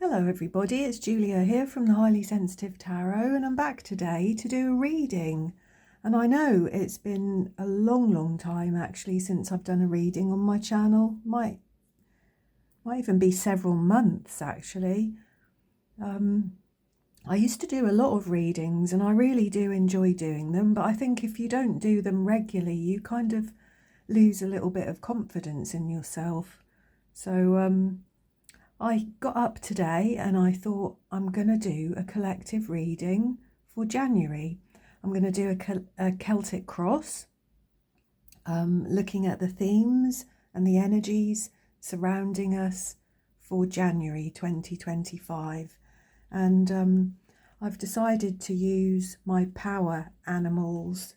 Hello everybody, it's Julia here from the Highly Sensitive Tarot, and I'm back today to do a reading. And I know it's been a long time actually since I've done a reading on my channel. Might even be several months actually. I used to do a lot of readings and I really do enjoy doing them, but I think if you don't do them regularly you kind of lose a little bit of confidence in yourself. So I got up today and I thought I'm going to do a collective reading for January. I'm going to do a Celtic cross, looking at the themes and the energies surrounding us for January 2025. And I've decided to use my Power Animals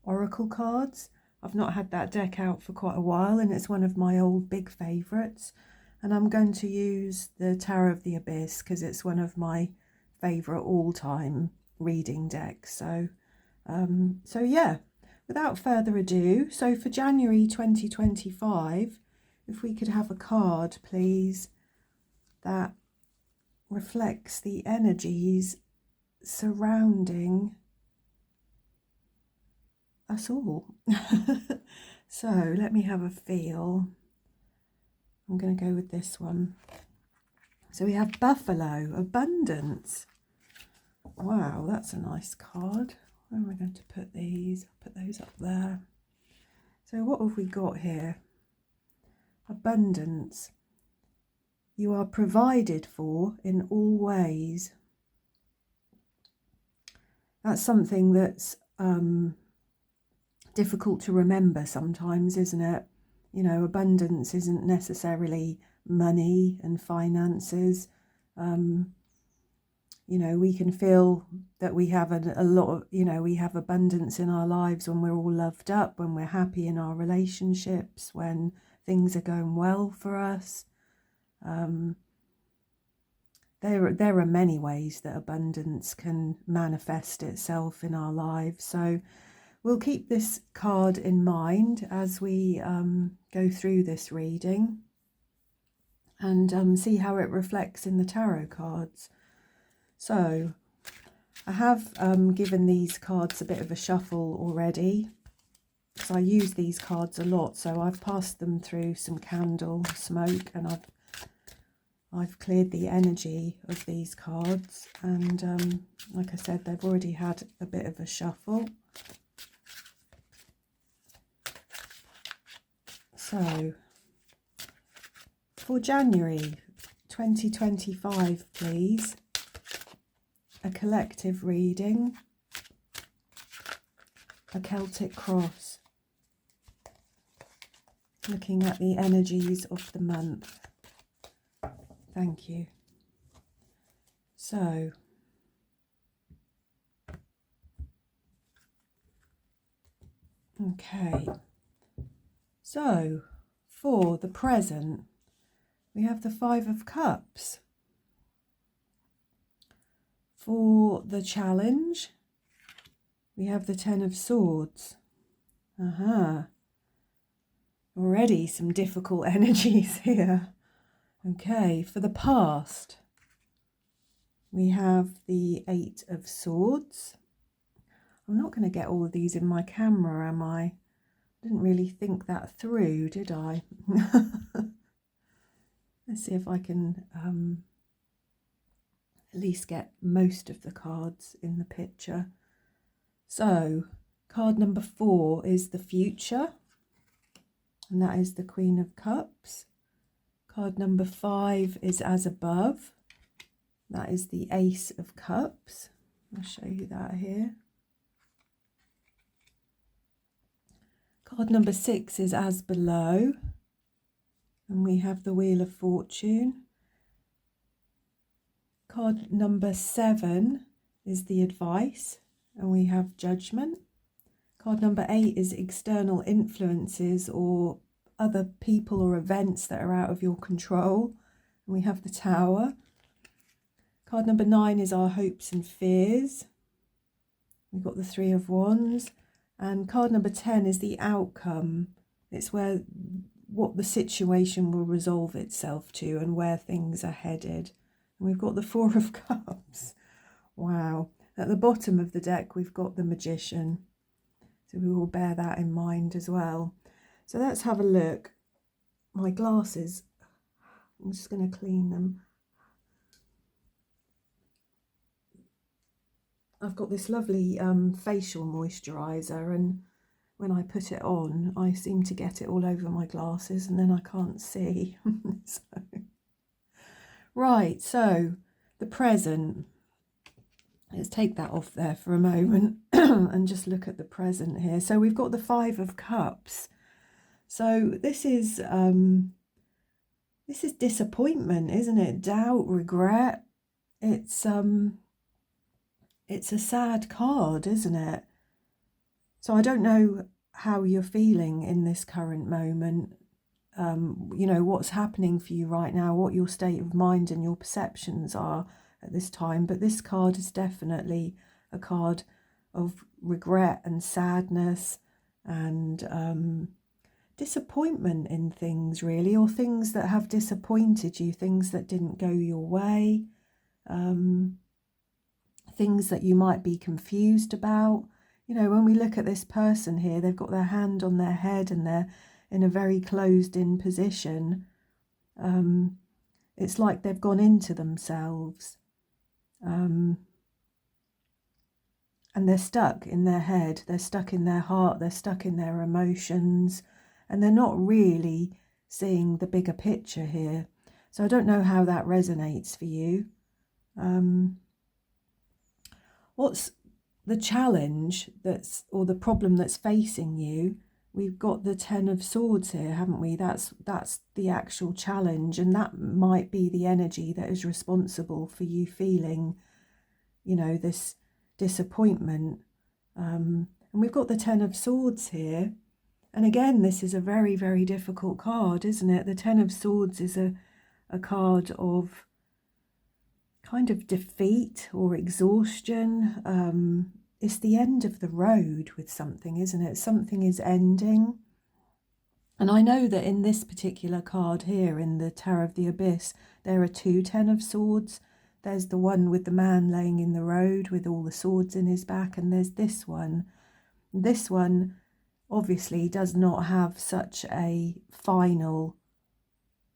oracle cards. I've not had that deck out for quite a while and it's one of my old big favourites. And I'm going to use the Tarot of the Abyss because it's one of my favourite all-time reading decks. So yeah, without further ado, so for January 2025, if we could have a card, please, that reflects the energies surrounding us all. So let me have a feel. I'm going to go with this one. So we have Buffalo, Abundance. Wow, that's a nice card. Where am I going to put these? I'll put those up there. So what have we got here? Abundance. You are provided for in all ways. That's something that's difficult to remember sometimes, isn't it? You know, abundance isn't necessarily money and finances. You know, we can feel that we have a lot of, you know, we have abundance in our lives when we're all loved up, when we're happy in our relationships, when things are going well for us. There are many ways that abundance can manifest itself in our lives. So we'll keep this card in mind as we go through this reading and see how it reflects in the tarot cards. So I have given these cards a bit of a shuffle already because I use these cards a lot. So I've passed them through some candle smoke and I've cleared the energy of these cards. And like I said, they've already had a bit of a shuffle. So, for January 2025, please, a collective reading, a Celtic cross, looking at the energies of the month. Thank you. So, okay. So, for the present, we have the Five of Cups. For the challenge, we have the Ten of Swords. Already some difficult energies here. Okay, for the past, we have the Eight of Swords. I'm not going to get all of these in my camera, am I? Didn't really think that through, did I? Let's see if I can at least get most of the cards in the picture. So, card number 4 is the Future, and that is the Queen of Cups. Card number 5 is As Above. That is the Ace of Cups. I'll show you that here. Card number 6 is As Below, and we have the Wheel of Fortune. Card number 7 is the Advice, and we have Judgment. Card number 8 is External Influences or other people or events that are out of your control, and we have the Tower. Card number 9 is Our Hopes and Fears. We've got the Three of Wands. And card number 10 is the Outcome. It's where what the situation will resolve itself to and where things are headed. And we've got the Four of Cups. Wow. At the bottom of the deck, we've got the Magician. So we will bear that in mind as well. So let's have a look. My glasses, I'm just going to clean them. I've got this lovely facial moisturiser, and when I put it on, I seem to get it all over my glasses and then I can't see. Right, so the present. Let's take that off there for a moment and just look at the present here. So we've got the Five of Cups. So this is disappointment, isn't it? Doubt, regret. It's a sad card, isn't it? So I don't know how you're feeling in this current moment. You know, what's happening for you right now, what your state of mind and your perceptions are at this time. But this card is definitely a card of regret and sadness and disappointment in things, really, or things that have disappointed you, things that didn't go your way, things that you might be confused about. You know, when we look at this person here, they've got their hand on their head and they're in a very closed in position. It's like they've gone into themselves. And they're stuck in their head, they're stuck in their heart, they're stuck in their emotions, and they're not really seeing the bigger picture here. So I don't know how that resonates for you. What's the challenge or the problem that's facing you? We've got the Ten of Swords here, haven't we? That's the actual challenge, and that might be the energy that is responsible for you feeling, you know, this disappointment. And we've got the Ten of Swords here. And again, this is a very, very difficult card, isn't it? The Ten of Swords is a card of kind of defeat or exhaustion. It's the end of the road with something, isn't it? Something is ending. And I know that in this particular card here, in the Tower of the Abyss, there are two Ten of Swords. There's the one with the man laying in the road with all the swords in his back, and there's this one. This one obviously does not have such a final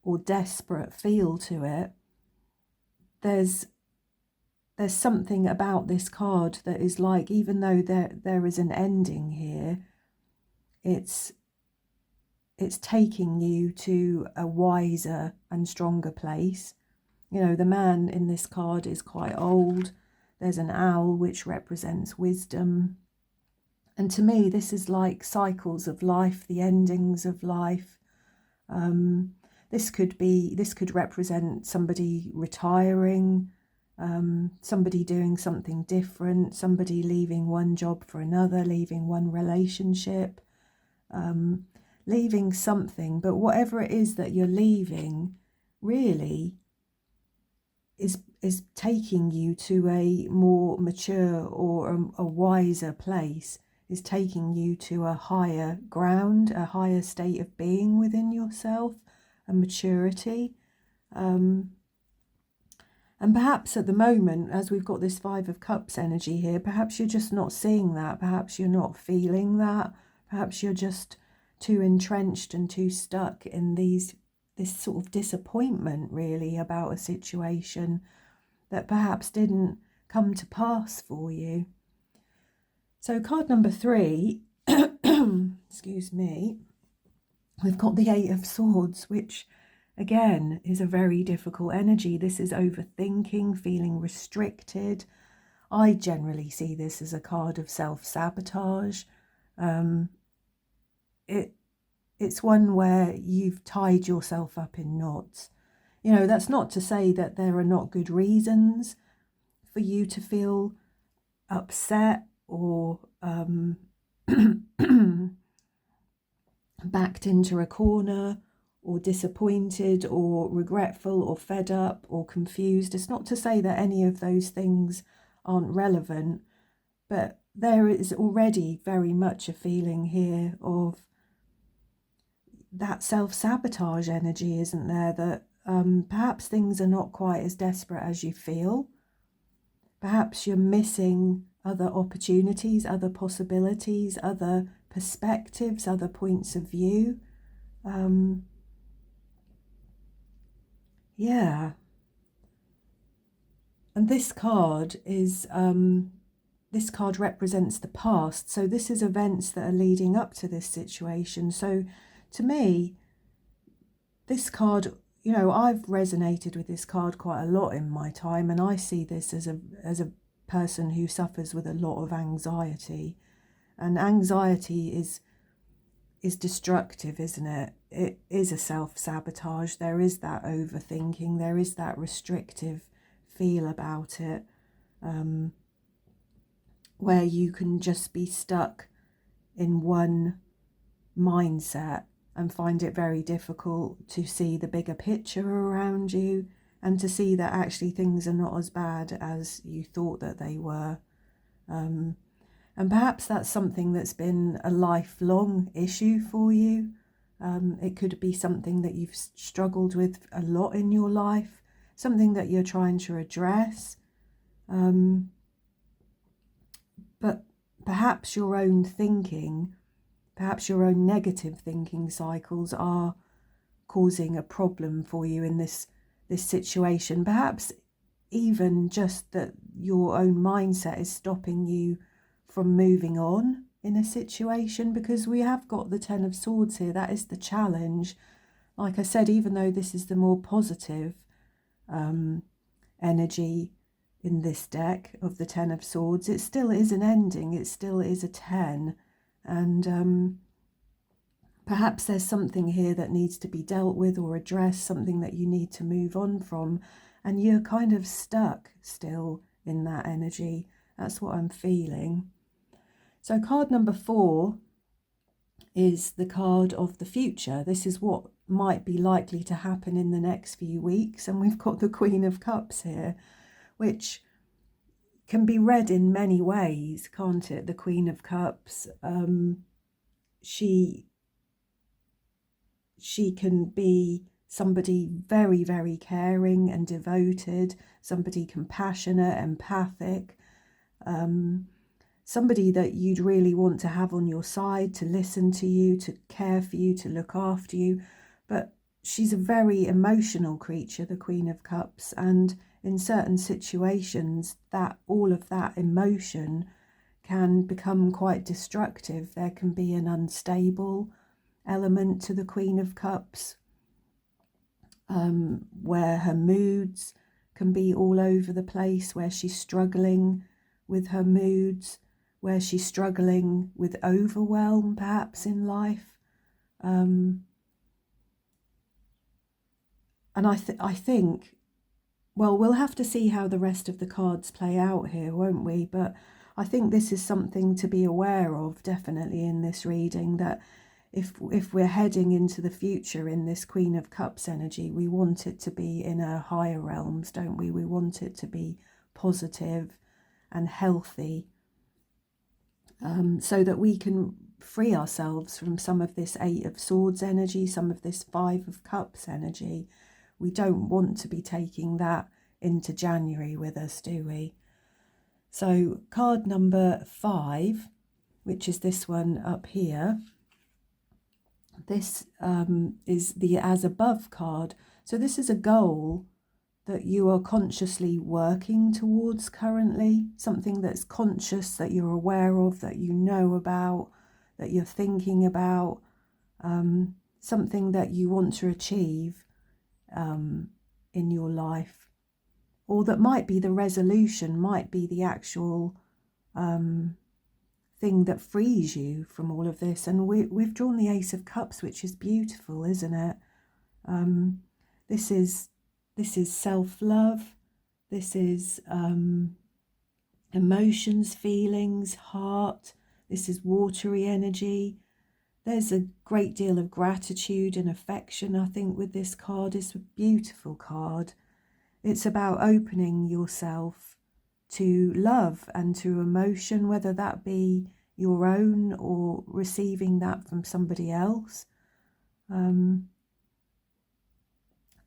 or desperate feel to it. There's something about this card that is like, even though there is an ending here, it's taking you to a wiser and stronger place. You know, the man in this card is quite old. There's an owl which represents wisdom. And to me, this is like cycles of life, the endings of life. This could represent somebody retiring, somebody doing something different, somebody leaving one job for another, leaving one relationship, leaving something. But whatever it is that you're leaving really is taking you to a more mature or a wiser place, is taking you to a higher ground, a higher state of being within yourself, a maturity. And perhaps at the moment, as we've got this Five of Cups energy here, perhaps you're just not seeing that, perhaps you're not feeling that, perhaps you're just too entrenched and too stuck in this sort of disappointment really about a situation that perhaps didn't come to pass for you. So card number 3, excuse me, we've got the Eight of Swords, which again is a very difficult energy. This is overthinking, feeling restricted. I generally see this as a card of self-sabotage. It's one where you've tied yourself up in knots. You know, that's not to say that there are not good reasons for you to feel upset or backed into a corner or disappointed or regretful or fed up or confused. It's not to say that any of those things aren't relevant, but there is already very much a feeling here of that self-sabotage energy, isn't there? That perhaps things are not quite as desperate as you feel. Perhaps you're missing other opportunities, other possibilities, other perspectives, other points of view. Yeah. And this card is, this card represents the past. So this is events that are leading up to this situation. So to me, this card, you know, I've resonated with this card quite a lot in my time, and I see this as a person who suffers with a lot of anxiety. And anxiety is destructive, isn't it? It is a self-sabotage. There is that overthinking, there is that restrictive feel about it, where you can just be stuck in one mindset and find it very difficult to see the bigger picture around you and to see that actually things are not as bad as you thought that they were. And perhaps that's something that's been a lifelong issue for you. It could be something that you've struggled with a lot in your life, something that you're trying to address. But perhaps your own thinking, perhaps your own negative thinking cycles are causing a problem for you in this situation. Perhaps even just that your own mindset is stopping you from moving on in a situation, because we have got the Ten of Swords here. That is the challenge. Like I said, even though this is the more positive energy in this deck of the Ten of Swords, it still is an ending. It still is a 10. And perhaps there's something here that needs to be dealt with or addressed, something that you need to move on from, and you're kind of stuck still in that energy. That's what I'm feeling. So card number 4 is the card of the future. This is what might be likely to happen in the next few weeks. And we've got the Queen of Cups here, which can be read in many ways, can't it? The Queen of Cups. She can be somebody very, very caring and devoted, somebody compassionate, empathic, somebody that you'd really want to have on your side, to listen to you, to care for you, to look after you. But she's a very emotional creature, the Queen of Cups, and in certain situations that all of that emotion can become quite destructive. There can be an unstable element to the Queen of Cups, where her moods can be all over the place, where she's struggling with her moods, where she's struggling with overwhelm perhaps in life. And I think, well, we'll have to see how the rest of the cards play out here, won't we? But I think this is something to be aware of, definitely, in this reading, that if we're heading into the future in this Queen of Cups energy, we want it to be in her higher realms, don't we? We want it to be positive and healthy, so that we can free ourselves from some of this Eight of Swords energy, some of this Five of Cups energy. We don't want to be taking that into January with us, do we? So card number 5, which is this one up here, this is the As Above card. So this is a goal that you are consciously working towards currently, something that's conscious, that you're aware of, that you know about, that you're thinking about, something that you want to achieve in your life, or that might be the resolution, might be the actual thing that frees you from all of this. And we've drawn the Ace of Cups, which is beautiful, isn't it? This is self-love. This is emotions, feelings, heart. This is watery energy. There's a great deal of gratitude and affection, I think, with this card. It's a beautiful card. It's about opening yourself to love and to emotion, whether that be your own or receiving that from somebody else.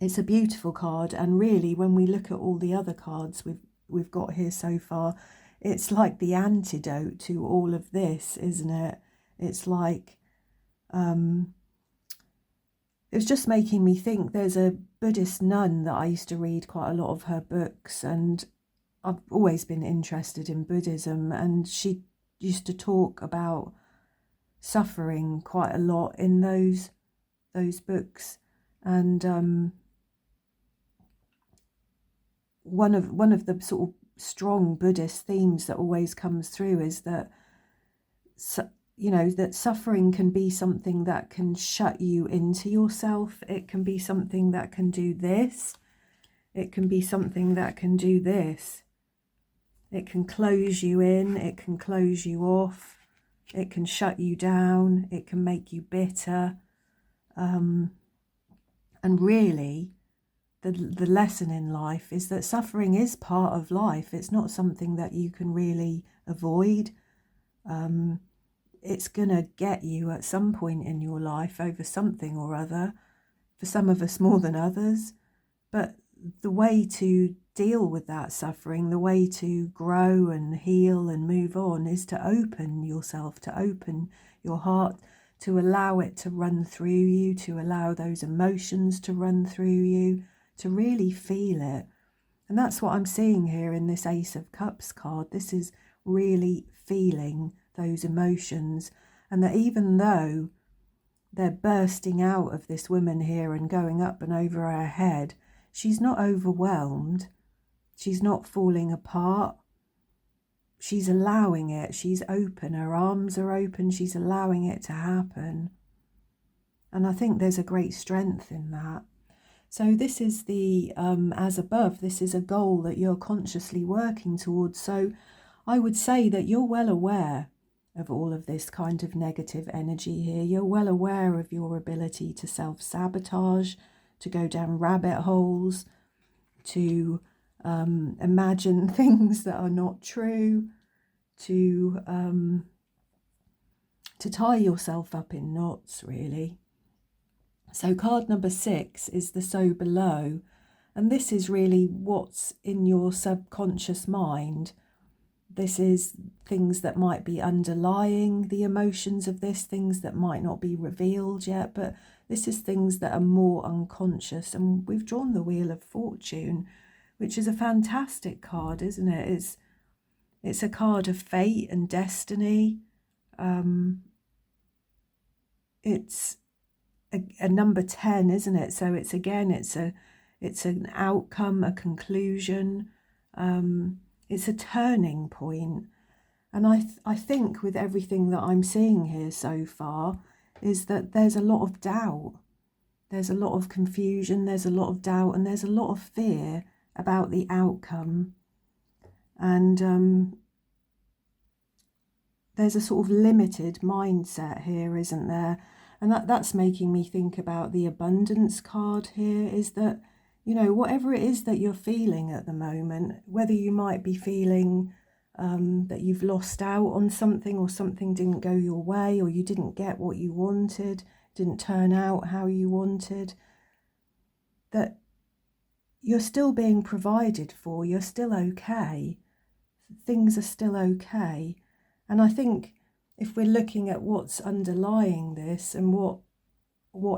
It's a beautiful card, and really when we look at all the other cards we've got here so far, it's like the antidote to all of this, isn't it? It's like it's just making me think. There's a Buddhist nun that I used to read quite a lot of her books, and I've always been interested in Buddhism, and she used to talk about suffering quite a lot in those books. And one of the sort of strong Buddhist themes that always comes through is that, that suffering can be something that can shut you into yourself. It can be something that can do this. It can be something that can do this. It can close you in. It can close you off. It can shut you down. It can make you bitter. And really, the lesson in life is that suffering is part of life. It's not something that you can really avoid. It's going to get you at some point in your life over something or other, for some of us more than others. But the way to deal with that suffering, the way to grow and heal and move on, is to open yourself, to open your heart, to allow it to run through you, to allow those emotions to run through you, to really feel it. And that's what I'm seeing here in this Ace of Cups card. This is really feeling those emotions, and that even though they're bursting out of this woman here and going up and over her head, she's not overwhelmed. She's not falling apart. She's allowing it. She's open. Her arms are open. She's allowing it to happen. And I think there's a great strength in that. So this is the as above. This is a goal that you're consciously working towards. So I would say that you're well aware of all of this kind of negative energy here. You're well aware of your ability to self-sabotage, to go down rabbit holes, to imagine things that are not true, to tie yourself up in knots, really. So card number 6 is the So Below, and this is really what's in your subconscious mind. This is things that might be underlying the emotions of this, things that might not be revealed yet, but this is things that are more unconscious. And we've drawn the Wheel of Fortune, which is a fantastic card, isn't it? It's a card of fate and destiny. It's a number 10, isn't it? So it's an outcome, a conclusion. It's a turning point. And I think with everything that I'm seeing here so far is that there's a lot of doubt. There's a lot of confusion, there's a lot of doubt, and there's a lot of fear about the outcome. And there's a sort of limited mindset here, isn't there? And that's making me think about the abundance card here, is that, whatever it is that you're feeling at the moment, whether you might be feeling that you've lost out on something, or something didn't go your way, or you didn't get what you wanted, didn't turn out how you wanted, that you're still being provided for, you're still okay, things are still okay. And I think if we're looking at what's underlying this and what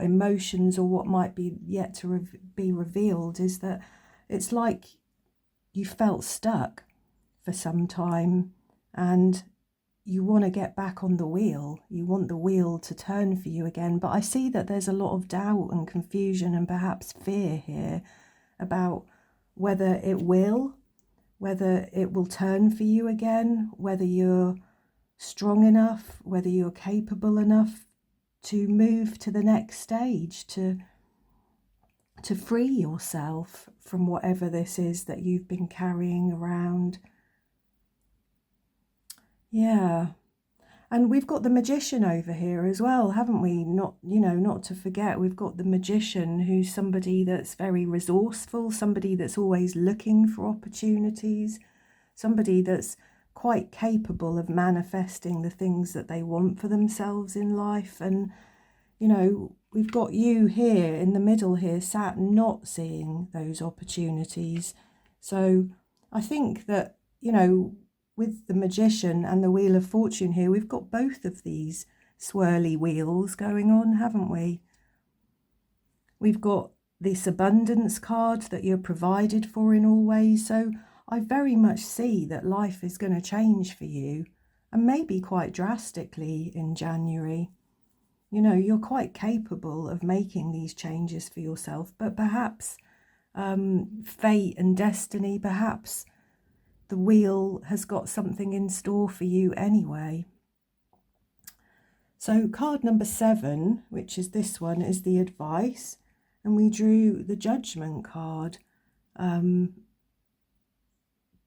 emotions or what might be yet to be revealed, is that it's like you felt stuck for some time and you want to get back on the wheel. You want the wheel to turn for you again. But I see that there's a lot of doubt and confusion and perhaps fear here about whether it will turn for you again, whether you're strong enough, whether you're capable enough to move to the next stage, to free yourself from whatever this is that you've been carrying around. Yeah. And we've got the Magician over here as well, haven't we? Not to forget, we've got the Magician, who's somebody that's very resourceful, somebody that's always looking for opportunities, somebody that's quite capable of manifesting the things that they want for themselves in life. And, you know, we've got you here in the middle here, sat not seeing those opportunities. So I think that, you know, with the Magician and the Wheel of Fortune here, we've got both of these swirly wheels going on, haven't we? We've got this abundance card that you're provided for in all ways. So I very much see that life is going to change for you, and maybe quite drastically in January. You know, you're quite capable of making these changes for yourself, but perhaps fate and destiny, perhaps the wheel has got something in store for you anyway. So card number 7, which is this one, is the advice. And we drew the Judgment card.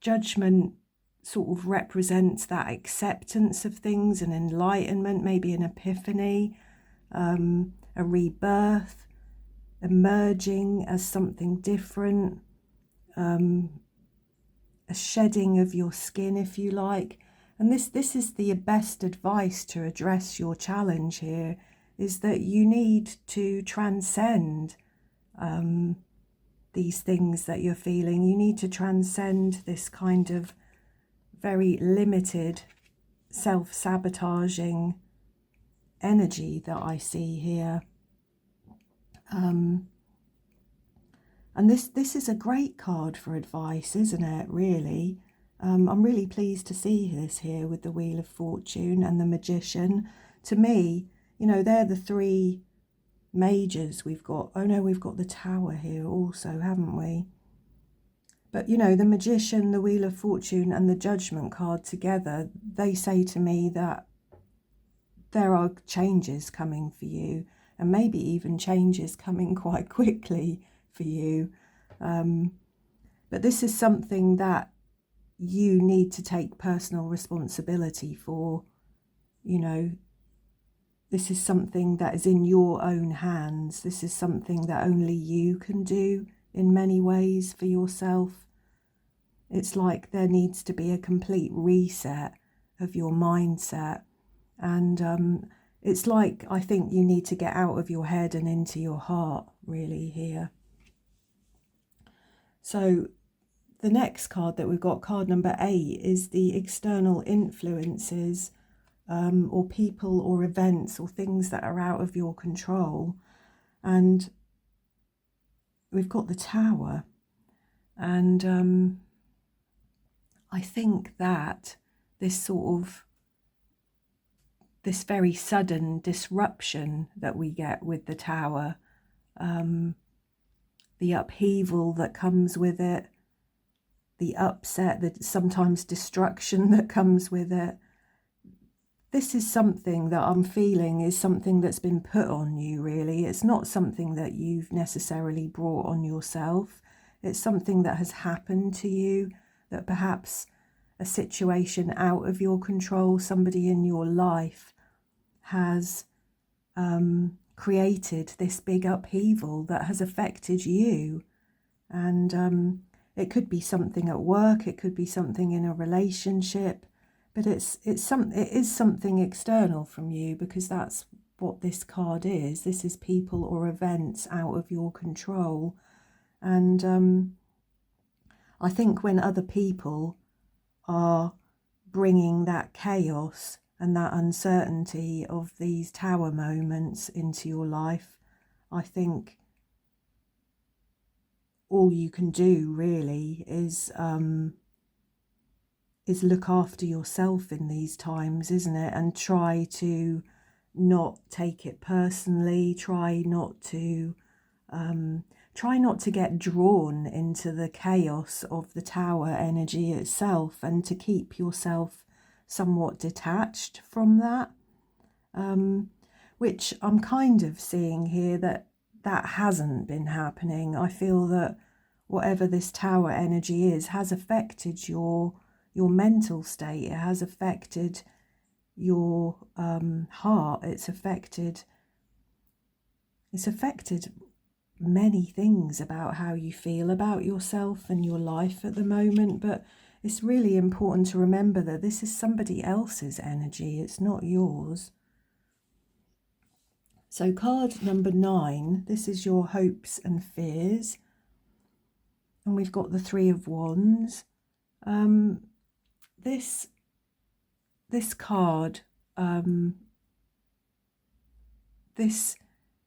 Judgment sort of represents that acceptance of things, an enlightenment, maybe an epiphany, a rebirth, emerging as something different, a shedding of your skin, if you like. And this is the best advice to address your challenge here, is that you need to transcend these things that you're feeling. You need to transcend this kind of very limited, self-sabotaging energy that I see here. And this is a great card for advice, isn't it, really? I'm really pleased to see this here with the Wheel of Fortune and the Magician. To me, you know, they're the three majors we've got. Oh no, we've got the Tower here also, haven't we? But, you know, the Magician, the Wheel of Fortune and the Judgment card together, they say to me that there are changes coming for you, and maybe even changes coming quite quickly for you. But this is something that you need to take personal responsibility for. You know, this is something that is in your own hands. This is something that only you can do in many ways for yourself. It's like there needs to be a complete reset of your mindset. And it's like, I think you need to get out of your head and into your heart, really, here. So the next card that we've got, card number 8, is the external influences, or people or events or things that are out of your control. And we've got the Tower. And I think that this very sudden disruption that we get with the Tower, the upheaval that comes with it, the upset, the sometimes destruction that comes with it, this is something that I'm feeling is something that's been put on you, really. It's not something that you've necessarily brought on yourself. It's something that has happened to you, that perhaps a situation out of your control, somebody in your life has created this big upheaval that has affected you. And it could be something at work, it could be something in a relationship, but it is something external from you, because that's what this card is. This is people or events out of your control. And I think when other people are bringing that chaos and that uncertainty of these Tower moments into your life, I think all you can do really is look after yourself in these times, isn't it? And try to not take it personally. Try not to get drawn into the chaos of the Tower energy itself, and to keep yourself somewhat detached from that, which I'm kind of seeing here that hasn't been happening. I feel that whatever this Tower energy is has affected your mental state. It has affected your heart. It's affected many things about how you feel about yourself and your life at the moment. But it's really important to remember that this is somebody else's energy. It's not yours. So card number 9, this is your hopes and fears. And we've got the 3 of Wands. This card, this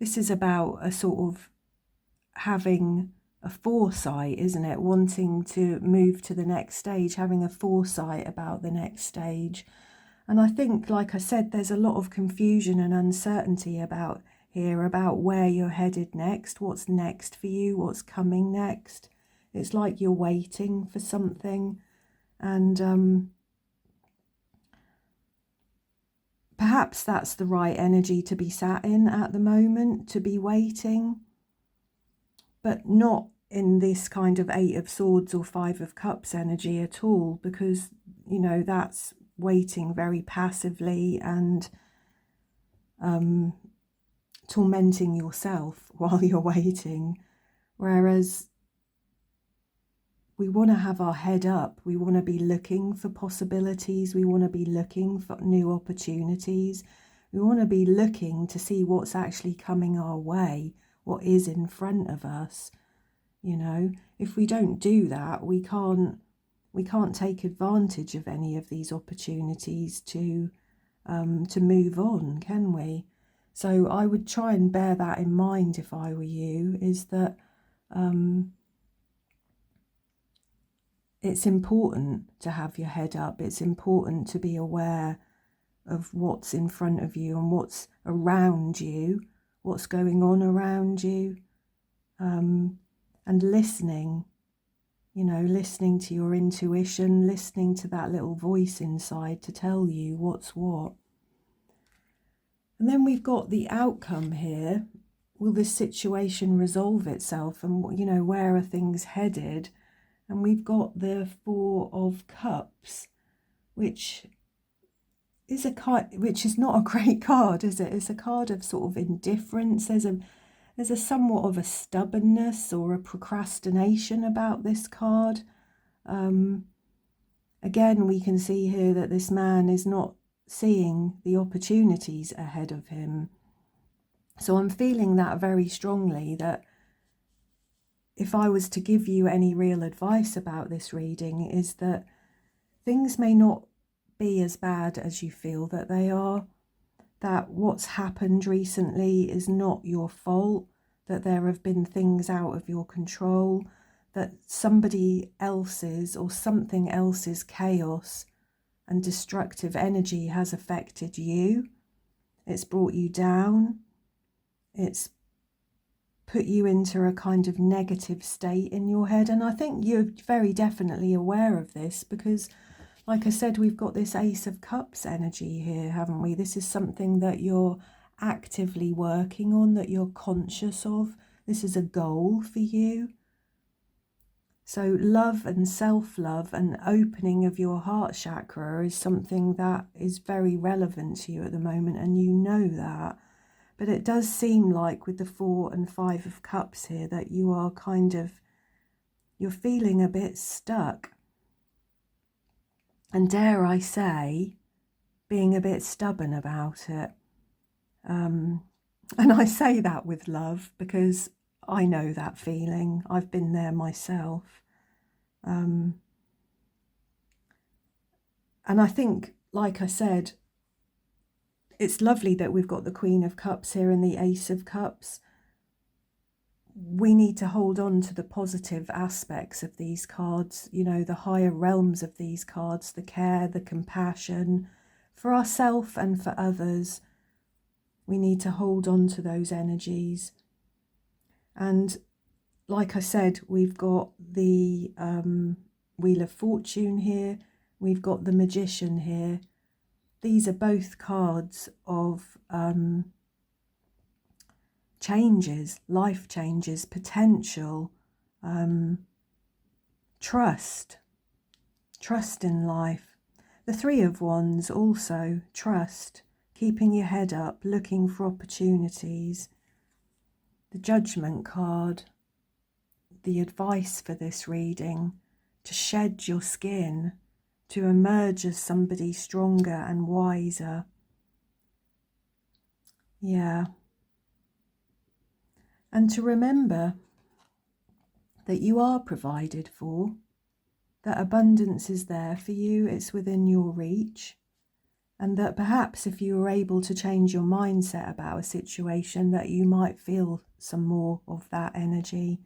is about a sort of having a foresight, isn't it? Wanting to move to the next stage, having a foresight about the next stage. And I think, like I said, there's a lot of confusion and uncertainty about where you're headed next, what's next for you, what's coming next. It's like you're waiting for something, and perhaps that's the right energy to be sat in at the moment, to be waiting, but not in this kind of 8 of Swords or 5 of Cups energy at all, because, you know, that's waiting very passively and tormenting yourself while you're waiting. Whereas we want to have our head up, we want to be looking for possibilities, we want to be looking for new opportunities, we want to be looking to see what's actually coming our way, what is in front of us. You know, if we don't do that, we can't take advantage of any of these opportunities to move on, can we? So I would try and bear that in mind if I were you, is that it's important to have your head up. It's important to be aware of what's in front of you and what's around you, what's going on around you, and listening, you know, listening to your intuition, listening to that little voice inside to tell you what's what. And then we've got the outcome here. Will this situation resolve itself? And, you know, where are things headed? And we've got the 4 of Cups, which is not a great card, is it? It's a card of sort of indifference. There's a somewhat of a stubbornness or a procrastination about this card. Again, we can see here that this man is not seeing the opportunities ahead of him. So I'm feeling that very strongly, that if I was to give you any real advice about this reading, is that things may not be as bad as you feel that they are, that what's happened recently is not your fault, that there have been things out of your control, that somebody else's or something else's chaos and destructive energy has affected you. It's brought you down. It's put you into a kind of negative state in your head. And I think you're very definitely aware of this because, like I said, we've got this Ace of Cups energy here, haven't we? This is something that you're actively working on, that you're conscious of. This is a goal for you. So love and self-love and opening of your heart chakra is something that is very relevant to you at the moment, and you know that. But it does seem like with the 4 and 5 of Cups here that you are you're feeling a bit stuck. And dare I say, being a bit stubborn about it. And I say that with love because I know that feeling. I've been there myself. And I think, like I said, it's lovely that we've got the Queen of Cups here and the Ace of Cups. We need to hold on to the positive aspects of these cards, you know, the higher realms of these cards, the care, the compassion for ourselves and for others. We need to hold on to those energies. And like I said, we've got the Wheel of Fortune here. We've got the Magician here. These are both cards of changes, life changes, potential, trust in life. The 3 of Wands also, trust, keeping your head up, looking for opportunities. The Judgment card, the advice for this reading, to shed your skin, to emerge as somebody stronger and wiser. Yeah, And to remember that you are provided for, that abundance is there for you, it's within your reach, and that perhaps if you were able to change your mindset about a situation, that you might feel some more of that energy.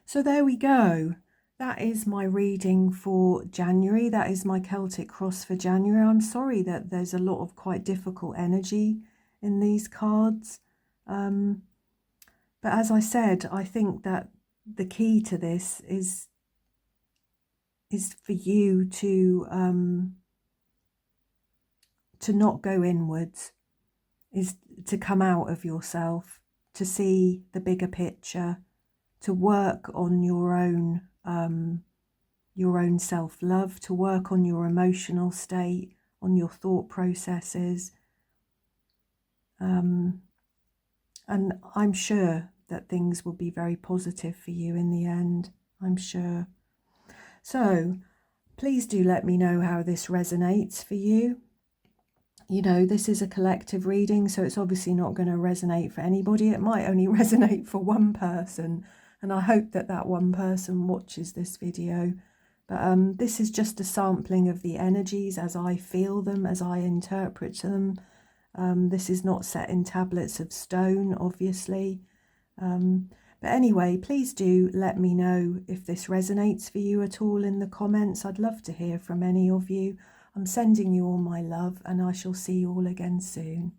So there we go. That is my reading for January. That is my Celtic cross for January. I'm sorry that there's a lot of quite difficult energy in these cards. But as I said, I think that the key to this is for you to not go inwards, is to come out of yourself, to see the bigger picture, to work on your own self-love, to work on your emotional state, on your thought processes. And I'm sure that things will be very positive for you in the end, I'm sure. So please do let me know how this resonates for you. You know, this is a collective reading, so it's obviously not going to resonate for anybody. It might only resonate for one person, and I hope that that one person watches this video. But this is just a sampling of the energies as I feel them, as I interpret them. This is not set in tablets of stone, obviously. But anyway, please do let me know if this resonates for you at all in the comments. I'd love to hear from any of you. I'm sending you all my love, and I shall see you all again soon.